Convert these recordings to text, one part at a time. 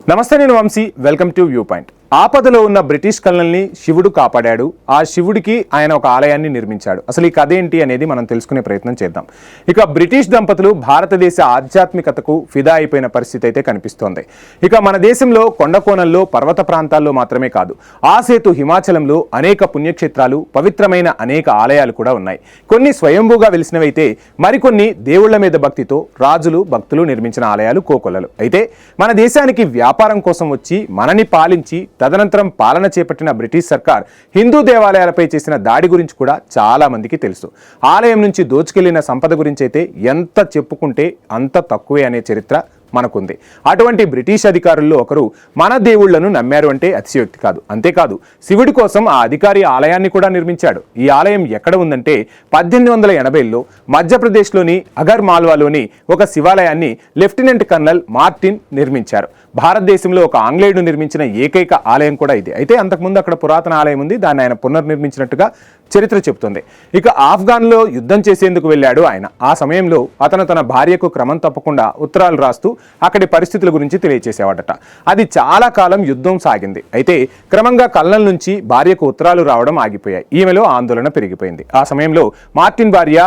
నమస్తే, నేను Vamshi. Welcome to view point. ఆపదలో ఉన్న బ్రిటిష్ కల్నల్ని శివుడు కాపాడాడు. ఆ శివుడికి ఆయన ఒక ఆలయాన్ని నిర్మించాడు. అసలు ఈ కథ ఏంటి అనేది మనం తెలుసుకునే ప్రయత్నం చేద్దాం. ఇక బ్రిటిష్ దంపతులు భారతదేశ ఆధ్యాత్మికతకు ఫిదా అయిపోయిన పరిస్థితి అయితే కనిపిస్తోంది. ఇక మన దేశంలో కొండకోణంలో పర్వత ప్రాంతాల్లో మాత్రమే కాదు, ఆ సేతు హిమాచలంలో అనేక పుణ్యక్షేత్రాలు, పవిత్రమైన అనేక ఆలయాలు కూడా ఉన్నాయి. కొన్ని స్వయంభూగా వెలిసినవైతే మరికొన్ని దేవుళ్ల మీద భక్తితో రాజులు భక్తులు నిర్మించిన ఆలయాలు కోకొల్లలు. అయితే మన దేశానికి వ్యాపారం కోసం వచ్చి మనని పాలించి తదనంతరం పాలన చేపట్టిన బ్రిటిష్ సర్కార్ హిందూ దేవాలయాలపై చేసిన దాడి గురించి కూడా చాలా మందికి తెలుసు. ఆలయం నుంచి దోచుకెళ్లిన సంపద గురించి అయితే ఎంత చెప్పుకుంటే అంత తక్కువే అనే చరిత్ర మనకుంది. అటువంటి బ్రిటిష్ అధికారుల్లో ఒకరు మన దేవుళ్లను నమ్మారు అంటే అతిశయోక్తి కాదు. అంతేకాదు, శివుడి కోసం ఆ అధికారి ఆలయాన్ని కూడా నిర్మించాడు. ఈ ఆలయం ఎక్కడ ఉందంటే 1880లో మధ్యప్రదేశ్లోని అగర్ మాల్వాలోని ఒక శివాలయాన్ని లెఫ్టినెంట్ కర్నల్ మార్టిన్ నిర్మించారు. భారతదేశంలో ఒక ఆంగ్లేయుడు నిర్మించిన ఏకైక ఆలయం కూడా ఇది. అయితే అంతకుముందు అక్కడ పురాతన ఆలయం ఉంది, దాన్ని ఆయన పునర్నిర్మించినట్టుగా చరిత్ర చెబుతుంది. ఇక ఆఫ్ఘన్లో యుద్ధం చేసేందుకు వెళ్ళాడు ఆయన. ఆ సమయంలో అతను తన భార్యకు క్రమం తప్పకుండా ఉత్తరాలు రాస్తూ అక్కడి పరిస్థితుల గురించి తెలియచేసేవాడట. అది చాలా కాలం యుద్ధం సాగింది. అయితే క్రమంగా కల్నల్ నుంచి భార్యకు ఉత్తరాలు రావడం ఆగిపోయాయి. ఈమెలో ఆందోళన పెరిగిపోయింది. ఆ సమయంలో మార్టిన్ భార్య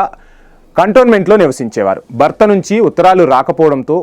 కంటోన్మెంట్లో నివసించేవారు. భర్త నుంచి ఉత్తరాలు రాకపోవడంతో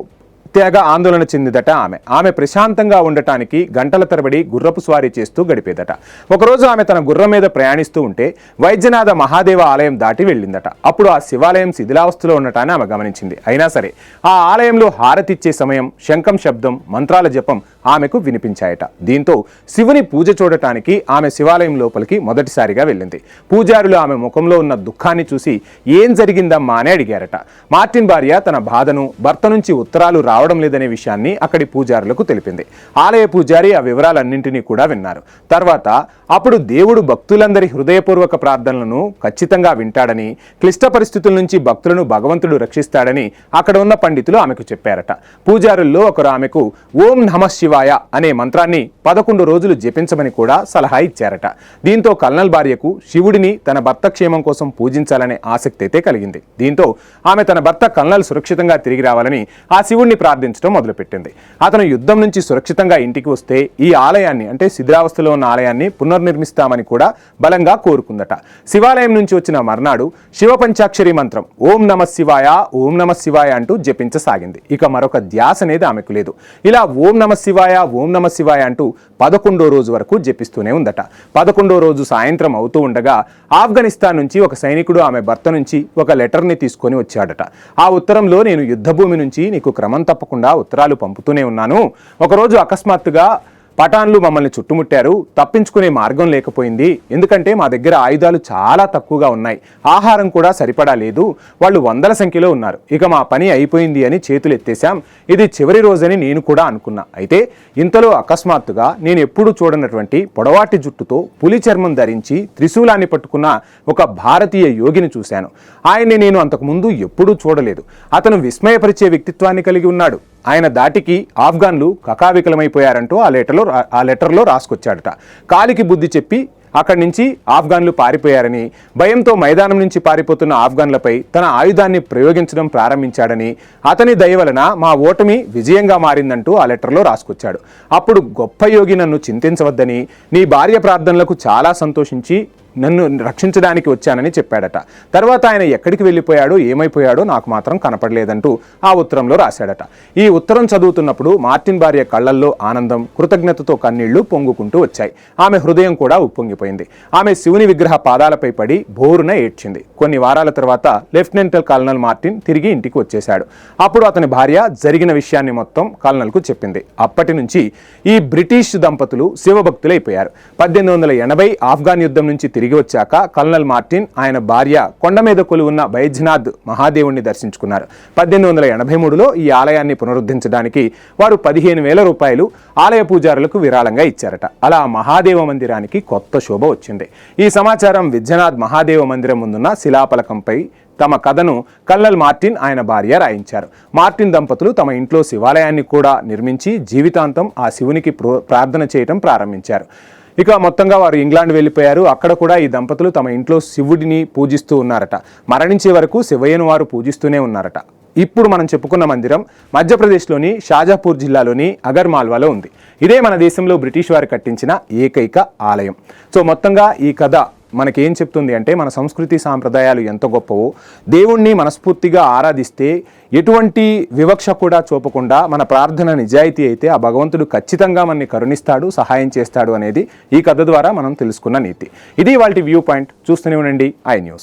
తెగ ఆందోళన చెందిదట ఆమె ప్రశాంతంగా ఉండటానికి గంటల తరబడి గుర్రపు స్వారీ చేస్తూ గడిపేదట. ఒకరోజు ఆమె తన గుర్రం మీద ప్రయాణిస్తూ ఉంటే వైద్యనాథ మహాదేవ ఆలయం దాటి వెళ్ళిందట. అప్పుడు ఆ శివాలయం శిథిలావస్థలో ఉండటాన్ని ఆమె గమనించింది. అయినా సరే ఆ ఆలయంలో హారతిచ్చే సమయం, శంఖం శబ్దం, మంత్రాల జపం ఆమెకు వినిపించాయట. దీంతో శివుని పూజ చూడటానికి ఆమె శివాలయం లోపలికి మొదటిసారిగా వెళ్ళింది. పూజారులు ఆమె ముఖంలో ఉన్న దుఃఖాన్ని చూసి ఏం జరిగిందమ్మా అని అడిగారట. మార్టిన్ భార్య తన బాధను, భర్త నుంచి ఉత్తరాలు రావడం లేదనే విషయాన్ని అక్కడి పూజారులకు తెలిపింది. ఆలయ పూజారి ఆ వివరాలన్నింటినీ కూడా విన్నారు. తర్వాత అప్పుడు దేవుడు భక్తులందరి హృదయపూర్వక ప్రార్థనలను ఖచ్చితంగా వింటాడని, క్లిష్ట పరిస్థితుల నుంచి భక్తులను భగవంతుడు రక్షిస్తాడని అక్కడ ఉన్న పండితులు ఆమెకు చెప్పారట. పూజారుల్లో ఒకరు ఆమెకు ఓం నమః శివాయ అనే మంత్రాన్ని 11 రోజులు జపించమని కూడా సలహా ఇచ్చారట. దీంతో కల్నల్ భార్యకు శివుడిని తన భర్త క్షేమం కోసం పూజించాలనే ఆసక్తి అయితే కలిగింది. దీంతో ఆమె తన భర్త కల్నల్ సురక్షితంగా తిరిగి రావాలని ఆ శివుడిని ప్రార్థించడం మొదలుపెట్టింది. అతను యుద్ధం నుంచి సురక్షితంగా ఇంటికి వస్తే ఈ ఆలయాన్ని, అంటే శిథిలావస్థలో ఉన్న ఆలయాన్ని పునర్నిర్మిస్తామని కూడా బలంగా కోరుకుందట. శివాలయం నుంచి వచ్చిన మర్నాడు శివ పంచాక్షరి మంత్రం ఓం నమః శివాయ, ఓం నమః శివాయ అంటూ జపించసాగింది. ఇక మరొక ధ్యాస అనేది ఆమెకు లేదు. ఇలా ఓం నమః శివాయ, ఓం నమః శివాయ అంటూ 11వ రోజు వరకు జపిస్తూనే ఉందట. 11వ రోజు సాయంత్రం అవుతూ ఉండగా ఆఫ్ఘనిస్తాన్ నుంచి ఒక సైనికుడు ఆమె భర్త నుంచి ఒక లెటర్ని తీసుకొని వచ్చాడట. ఆ ఉత్తరంలో, నేను యుద్ధభూమి నుంచి నీకు క్రమం తప్పకుండా ఉత్తరాలు పంపుతూనే ఉన్నాను. ఒకరోజు అకస్మాత్తుగా పఠాన్లు మమ్మల్ని చుట్టుముట్టారు. తప్పించుకునే మార్గం లేకపోయింది. ఎందుకంటే మా దగ్గర ఆయుధాలు చాలా తక్కువగా ఉన్నాయి, ఆహారం కూడా సరిపడా లేదు. వాళ్ళు వందల సంఖ్యలో ఉన్నారు. ఇక మా పని అయిపోయింది అని చేతులు ఎత్తేశాం. ఇది చివరి రోజని నేను కూడా అనుకున్నా. అయితే ఇంతలో అకస్మాత్తుగా నేను ఎప్పుడూ చూడనటువంటి పొడవాటి జుట్టుతో పులి చర్మం ధరించి త్రిశూలాన్ని పట్టుకున్న ఒక భారతీయ యోగిని చూశాను. ఆయన్ని నేను అంతకుముందు ఎప్పుడూ చూడలేదు. అతను విస్మయపరిచే వ్యక్తిత్వాన్ని కలిగి ఉన్నాడు. ఆయన దాటికి ఆఫ్ఘన్లు కకావికలమైపోయారంటూ ఆ లెటర్లో రాసుకొచ్చాడట. కాలికి బుద్ధి చెప్పి అక్కడి నుంచి ఆఫ్ఘన్లు పారిపోయారని, భయంతో మైదానం నుంచి పారిపోతున్న ఆఫ్ఘన్లపై తన ఆయుధాన్ని ప్రయోగించడం ప్రారంభించాడని, అతని దయ వలన మా ఓటమి విజయంగా మారిందంటూ ఆ లెటర్లో రాసుకొచ్చాడు. అప్పుడు గొప్ప యోగి నన్ను చింతించవద్దని, నీ భార్య ప్రార్థనలకు చాలా సంతోషించి నన్ను రక్షించడానికి వచ్చానని చెప్పాడట. తర్వాత ఆయన ఎక్కడికి వెళ్ళిపోయాడో, ఏమైపోయాడో నాకు మాత్రం కనపడలేదంటూ ఆ ఉత్తరంలో రాశాడట. ఈ ఉత్తరం చదువుతున్నప్పుడు మార్టిన్ భార్య కళ్ళల్లో ఆనందం, కృతజ్ఞతతో కన్నీళ్లు పొంగుకుంటూ వచ్చాయి. ఆమె హృదయం కూడా ఉప్పొంగిపోయింది. ఆమె శివుని విగ్రహ పాదాలపై పడి బోరున ఏడ్చింది. కొన్ని వారాల తర్వాత లెఫ్టినెంట్ కల్నల్ మార్టిన్ తిరిగి ఇంటికి వచ్చేశాడు. అప్పుడు అతని భార్య జరిగిన విషయాన్ని మొత్తం కల్నల్కు చెప్పింది. అప్పటి నుంచి ఈ బ్రిటిష్ దంపతులు శివభక్తులైపోయారు. 1880 ఆఫ్ఘన్ యుద్ధం నుంచి తిరిగి వచ్చాక కల్నల్ మార్టిన్, ఆయన భార్య కొండ మీద కొలువున్న వైద్యనాథ్ మహాదేవుణ్ణి దర్శించుకున్నారు. 1883లో ఈ ఆలయాన్ని పునరుద్ధరించడానికి వారు 15,000 రూపాయలు ఆలయ పూజారులకు విరాళంగా ఇచ్చారట. అలా మహాదేవ మందిరానికి కొత్త శోభ వచ్చింది. ఈ సమాచారం విద్యనాథ్ మహాదేవ మందిరం ముందున్న శిలాఫలకంపై తమ కథను కల్నల్ మార్టిన్, ఆయన భార్య రాయించారు. మార్టిన్ దంపతులు తమ ఇంట్లో శివాలయాన్ని కూడా నిర్మించి జీవితాంతం ఆ శివునికి ప్రార్థన చేయడం ప్రారంభించారు. ఇక మొత్తంగా వారు ఇంగ్లాండ్ వెళ్ళిపోయారు. అక్కడ కూడా ఈ దంపతులు తమ ఇంట్లో శివుడిని పూజిస్తూ ఉన్నారట. మరణించే వరకు శివయ్యను వారు పూజిస్తూనే ఉన్నారట. ఇప్పుడు మనం చెప్పుకున్న మందిరం మధ్యప్రదేశ్లోని షాజాపూర్ జిల్లాలోని అగర్మాల్వాలో ఉంది. ఇదే మన దేశంలో బ్రిటిష్ వారు కట్టించిన ఏకైక ఆలయం. సో మొత్తంగా ఈ కథ మనకేం చెప్తుంది అంటే మన సంస్కృతి సాంప్రదాయాలు ఎంత గొప్పవో, దేవుణ్ణి మనస్ఫూర్తిగా ఆరాధిస్తే ఎటువంటి వివక్ష కూడా చూపకుండా మన ప్రార్థన నిజాయితీ అయితే ఆ భగవంతుడు ఖచ్చితంగా మనని కరుణిస్తాడు, సహాయం చేస్తాడు అనేది ఈ కథ ద్వారా మనం తెలుసుకున్న నీతి. ఇది వాళ్ళ వ్యూ పాయింట్. చూస్తూనే ఉండండి ఐ న్యూస్.